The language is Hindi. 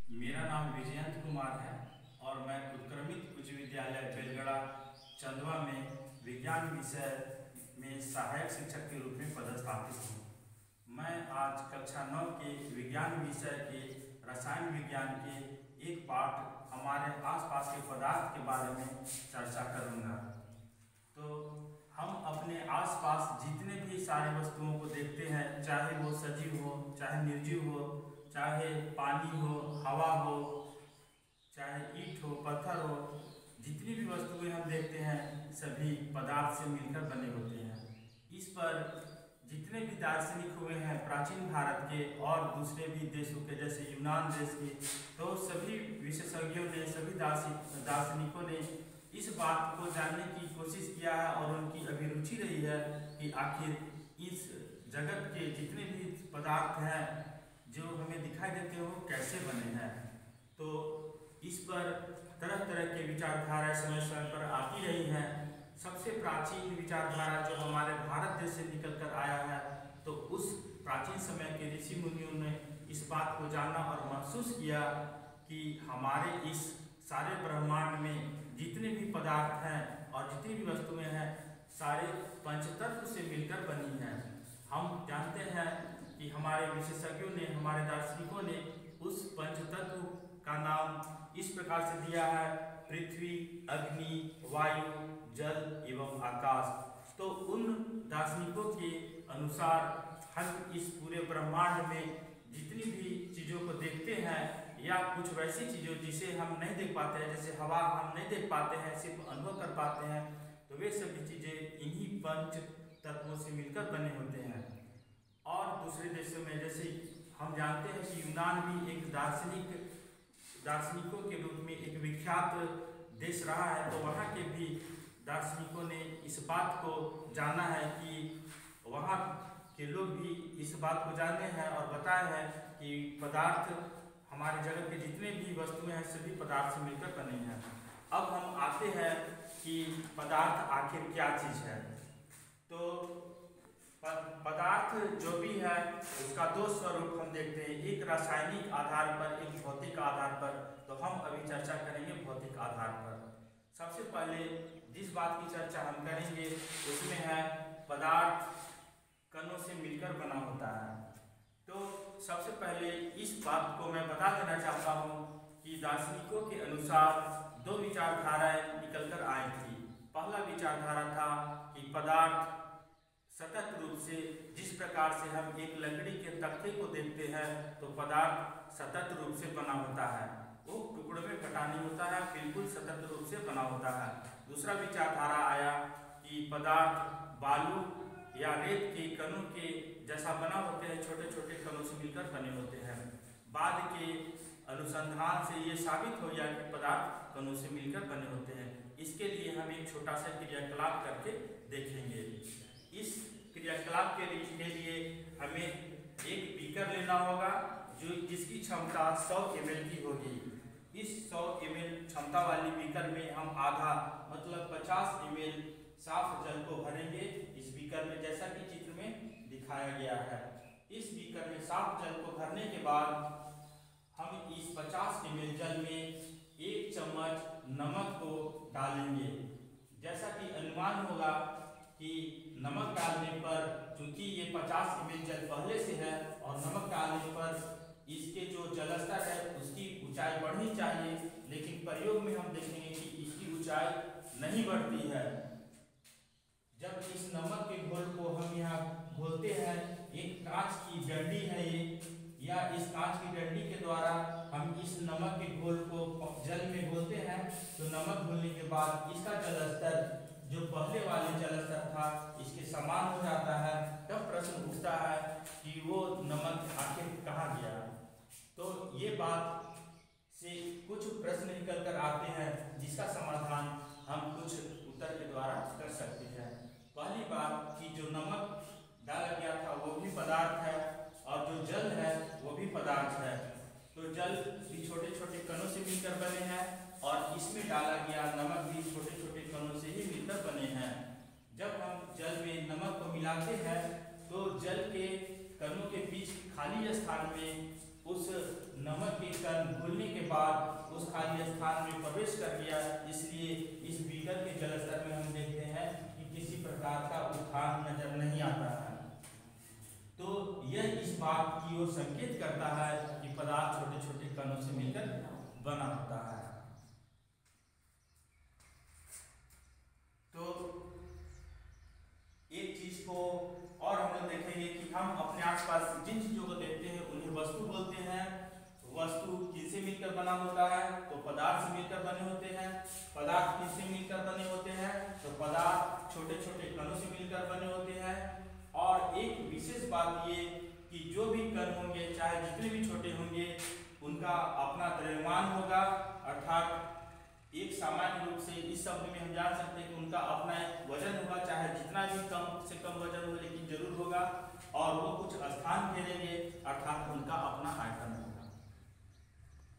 मेरा नाम विजयंत कुमार है और मैं उत्क्रमित उच्च विद्यालय बेलगड़ा चंदवा में विज्ञान विषय में सहायक शिक्षक के रूप में पदस्थापित हूँ। मैं आज कक्षा 9 के विज्ञान विषय के रसायन विज्ञान के एक पाठ हमारे आसपास के पदार्थ के बारे में चर्चा करूँगा। तो हम अपने आसपास जितने भी सारी वस्तुओं को देखते हैं, चाहे वो सजीव हो, चाहे निर्जीव हो, चाहे पानी हो, हवा हो, चाहे ईंट हो, पत्थर हो, जितनी भी वस्तुएं हम देखते हैं सभी पदार्थ से मिलकर बने होते हैं। इस पर जितने भी दार्शनिक हुए हैं प्राचीन भारत के और दूसरे भी देशों के जैसे यूनान देश के, तो सभी विशेषज्ञों ने, सभी दार्शनिकों ने इस बात को जानने की कोशिश किया है और उनकी अभिरुचि रही है कि आखिर इस जगत के जितने भी पदार्थ हैं जो हमें दिखाई देते हैं वो कैसे बने हैं। तो इस पर तरह तरह के विचारधारा समय समय पर आती रही हैं। सबसे प्राचीन विचारधारा जो हमारे भारत देश से निकल कर आया है, तो उस प्राचीन समय के ऋषि मुनियों ने इस बात को जाना और महसूस किया कि हमारे इस सारे ब्रह्मांड में जितने भी पदार्थ हैं और जितनी भी वस्तुएं हैं सारे पंचतत्व से मिलकर बनी हैं। हम जानते हैं कि हमारे विशेषज्ञों ने, हमारे दार्शनिकों ने उस पंचतत्व का नाम इस प्रकार से दिया है: पृथ्वी, अग्नि, वायु, जल एवं आकाश। तो उन दार्शनिकों के अनुसार हम इस पूरे ब्रह्मांड में जितनी भी चीज़ों को देखते हैं या कुछ वैसी चीज़ों जिसे हम नहीं देख पाते हैं, जैसे हवा हम नहीं देख पाते हैं, सिर्फ अनुभव कर पाते हैं, तो वे सभी चीज़ें इन्हीं पंच तत्वों से मिलकर बने होते हैं। और दूसरे देशों में जैसे हम जानते हैं कि यूनान भी एक दार्शनिकों के रूप में एक विख्यात देश रहा है, तो वहाँ के भी दार्शनिकों ने इस बात को जाना है कि वहाँ के लोग भी इस बात को जानते हैं और बताए हैं कि पदार्थ, हमारे जगत के जितने भी वस्तुएं हैं सभी पदार्थ से मिलकर बने हैं। अब हम आते हैं कि पदार्थ आखिर क्या चीज़ है। तो पदार्थ जो भी है उसका दो स्वरूप हम देखते हैं, एक रासायनिक आधार पर, एक भौतिक आधार पर। तो हम अभी चर्चा करेंगे भौतिक आधार पर। सबसे पहले जिस बात की चर्चा हम करेंगे उसमें है पदार्थ कणों से मिलकर बना होता है। तो सबसे पहले इस बात को मैं बता देना चाहता हूँ कि दार्शनिकों के अनुसार दो विचारधाराएं निकलकर आई थी। पहला विचारधारा था कि पदार्थ सतत रूप से, जिस प्रकार से हम एक लकड़ी के तख्ते को देखते हैं तो पदार्थ सतत रूप से बना होता है, वो टुकड़ों में कटा नहीं होता है, बिल्कुल सतत रूप से बना होता है। दूसरा विचारधारा आया कि पदार्थ बालू या रेत के कणों के जैसा बना होते हैं, छोटे छोटे कणों से मिलकर बने होते हैं। बाद के अनुसंधान से ये साबित हो गया कि पदार्थ कणों से मिलकर बने होते हैं। इसके लिए हम एक छोटा सा क्रियाकलाप करके देखेंगे। इस क्रियाकलाप के लिए हमें एक बीकर लेना होगा जिसकी क्षमता 100 ml की होगी। इस 100 ml क्षमता वाली बीकर में हम आधा मतलब 50 ml साफ जल को भरेंगे इस बीकर में, जैसा कि चित्र में दिखाया गया है। इस बीकर में साफ जल को भरने के बाद हम इस 50 ml जल में 1 चम्मच नमक को डालेंगे। जैसा कि अनुमान होगा कि नमक डालने पर, चूंकि ये 50 ml जल पहले से है और नमक डालने पर इसके जो जलस्तर है उसकी ऊंचाई बढ़नी चाहिए, लेकिन प्रयोग में हम देखेंगे कि इसकी ऊंचाई नहीं बढ़ती है। जब इस नमक के घोल को हम यहाँ घोलते हैं, एक कांच की डंडी है ये, या इस कांच की डंडी के द्वारा हम इस नमक के घोल को जल में घोलते हैं, तो नमक घोलने के बाद इसका जलस्तर जो पहले वाले जलस्तर था इसके समान हो जाता है। तब प्रश्न उठता है कि वो नमक आखिर कहाँ गया। तो ये बात से कुछ प्रश्न निकल कर आते हैं जिसका समाधान हम कुछ उत्तर के द्वारा कर सकते हैं। पहली बात कि जो नमक डाला गया था वो भी पदार्थ है और जो जल है वो भी पदार्थ है। तो जल भी छोटे छोटे कणों से मिलकर बने हैं और इसमें डाला गया नमक भी छोटे छोटे कणों से ही मिलकर बने हैं। जब हम जल में नमक को मिलाते हैं तो जल के कणों के बीच खाली स्थान में उस नमक के कण घुलने के बाद उस खाली स्थान में प्रवेश कर गया, इसलिए इस बीकर के जलस्तर में हम देखते हैं कि किसी प्रकार का उठान नजर नहीं आता है। तो यह इस बात की ओर संकेत करता है कि पदार्थ छोटे छोटे कणों से मिलकर बना होता है। तो एक चीज को और हम लोग देखेंगे कि हम अपने आसपास जिन चीजों को देखते हैं उन्हें वस्तु बोलते हैं। वस्तु किससे मिलकर बना होता है? तो पदार्थ से मिलकर बने होते हैं। पदार्थ किससे मिलकर बने होते हैं? तो पदार्थ छोटे छोटे कणों से मिलकर बने होते हैं। और एक विशेष बात ये कि जो भी कण होंगे, चाहे जितने भी छोटे होंगे, उनका अपना द्रव्यमान होगा, अर्थात एक सामान्य रूप से इस शब्द में हम जान सकते हैं कि उनका अपना एक वजन होगा, चाहे जितना भी कम से कम वजन हो लेकिन जरूर होगा, और वो कुछ स्थान घेरेंगे, अर्थात उनका अपना आयतन होगा।